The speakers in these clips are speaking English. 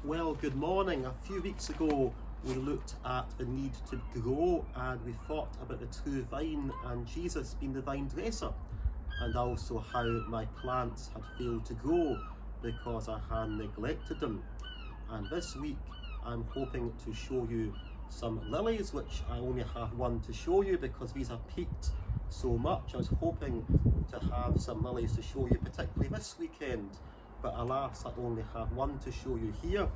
Well, good morning. A few weeks ago we looked at the need to grow and we thought about the true vine and Jesus being the vine dresser, and also how my plants had failed to grow because I had neglected them. And this week I'm hoping to show you some lilies, which I only have one to show you because these have peaked so much. I was hoping to have some lilies to show you, particularly this weekend, but alas, I only have one to show you here,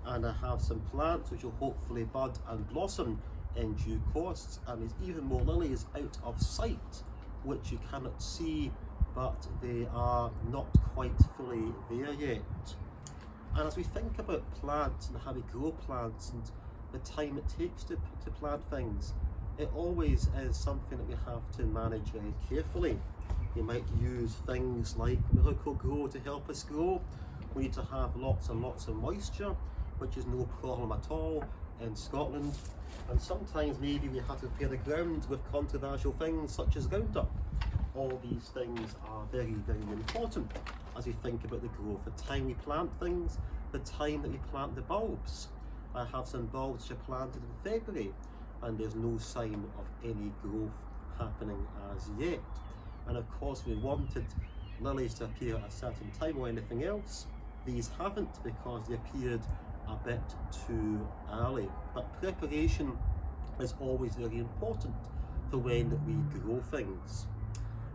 and I have some plants which will hopefully bud and blossom in due course, and there's even more lilies out of sight which you cannot see, but they are not quite fully there yet. And as we think about plants and how we grow plants and the time it takes to plant things, it always is something that we have to manage very carefully. We might use things like Miracle-Gro to help us grow. We need to have lots and lots of moisture, which is no problem at all in Scotland. And sometimes maybe we have to prepare the ground with controversial things such as Roundup. All these things are very, very important as we think about the growth, the time we plant things, the time that we plant the bulbs. I have some bulbs which are planted in February and there's no sign of any growth happening as yet. And of course we wanted lilies to appear at a certain time or anything else. These haven't because they appeared a bit too early. But preparation is always very important for when we grow things.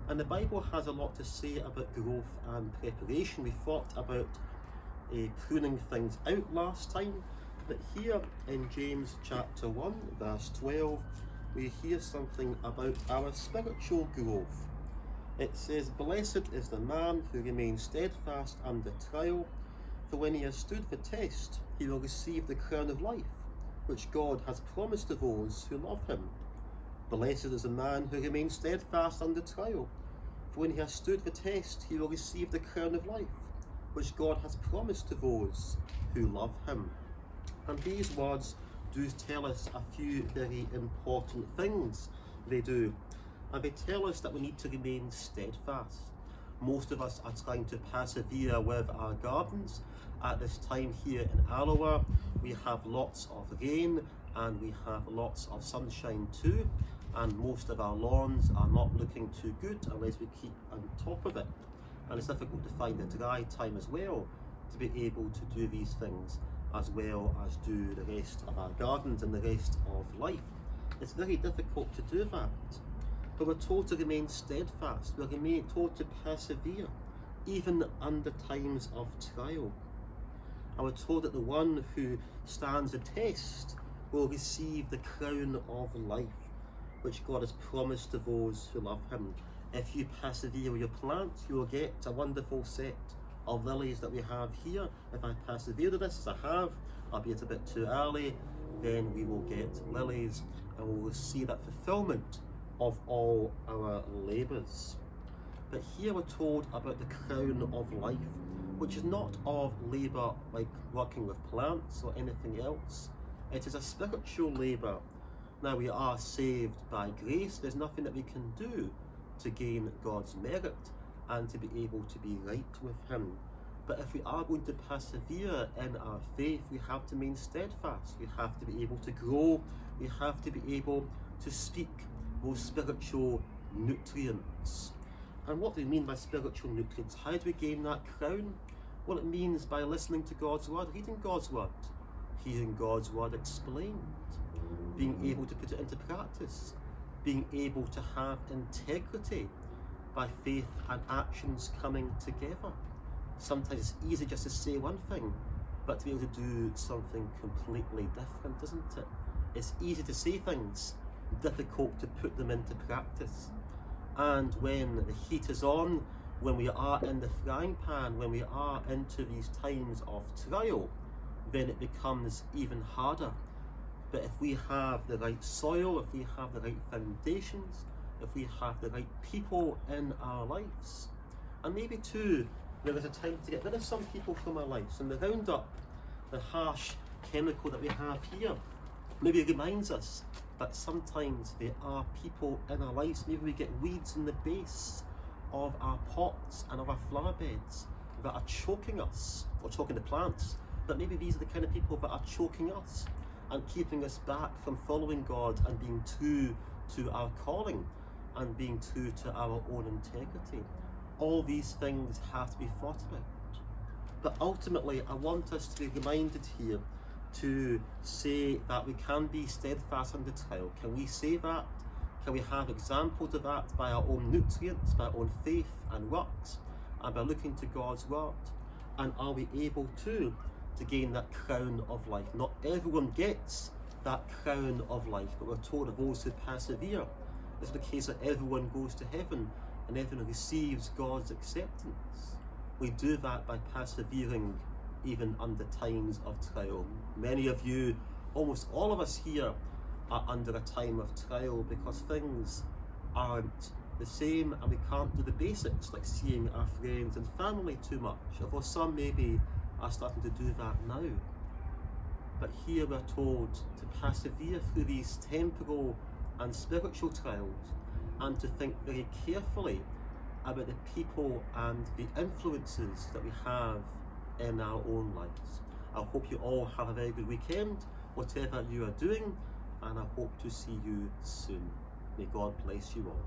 And the Bible has a lot to say about growth and preparation. We thought about pruning things out last time, but here in James chapter 1 verse 12 we hear something about our spiritual growth. It says, "Blessed is the man who remains steadfast under trial, for when he has stood the test, he will receive the crown of life, which God has promised to those who love him." Blessed is the man who remains steadfast under trial, for when he has stood the test, he will receive the crown of life, which God has promised to those who love him. And these words do tell us a few very important things. They do. And they tell us that we need to remain steadfast. Most of us are trying to persevere with our gardens. At this time here in Alloa, we have lots of rain and we have lots of sunshine too. And most of our lawns are not looking too good unless we keep on top of it. And it's difficult to find a dry time as well to be able to do these things as well as do the rest of our gardens and the rest of life. It's very difficult to do that. But we're told to remain steadfast, we're told to persevere, even under times of trial. And we're told that the one who stands the test will receive the crown of life, which God has promised to those who love him. If you persevere with your plants, you will get a wonderful set of lilies that we have here. If I persevere with this, as I have, albeit a bit too early, then we will get lilies and we will see that fulfillment of all our labours. But here we're told about the crown of life, which is not of labour like working with plants or anything else. It is a spiritual labour. Now we are saved by grace. There's nothing that we can do to gain God's merit and to be able to be right with him. But if we are going to persevere in our faith, we have to remain steadfast. We have to be able to grow. We have to be able to speak those spiritual nutrients. And what do we mean by spiritual nutrients? How do we gain that crown? Well, it means by listening to God's word, reading God's word, hearing God's word explained, being able to put it into practice, being able to have integrity by faith and actions coming together. Sometimes it's easy just to say one thing, but to be able to do something completely different, isn't it? It's easy to say things, difficult to put them into practice. And when the heat is on, when we are in the frying pan, when we are into these times of trial, then it becomes even harder. But if we have the right soil, if we have the right foundations, if we have the right people in our lives, and maybe too, there is a time to get rid of some people from our lives, and the Roundup, the harsh chemical that we have here, maybe reminds us that sometimes there are people in our lives. Maybe we get weeds in the base of our pots and of our flower beds that are choking us, or choking the plants, that maybe these are the kind of people that are choking us and keeping us back from following God and being true to our calling and being true to our own integrity. All these things have to be thought about. But ultimately, I want us to be reminded here to say that we can be steadfast under trial. Can we say that? Can we have examples of that by our own nutrients, by our own faith and works, and by looking to God's word? And are we able to gain that crown of life? Not everyone gets that crown of life, but we're told of those who persevere. It's the case that everyone goes to heaven and everyone receives God's acceptance. We do that by persevering even under times of trial. Many of you, almost all of us here, are under a time of trial because things aren't the same and we can't do the basics like seeing our friends and family too much, although some maybe are starting to do that now. But here we're told to persevere through these temporal and spiritual trials and to think very carefully about the people and the influences that we have in our own lives. I hope you all have a very good weekend, whatever you are doing, and I hope to see you soon. May God bless you all.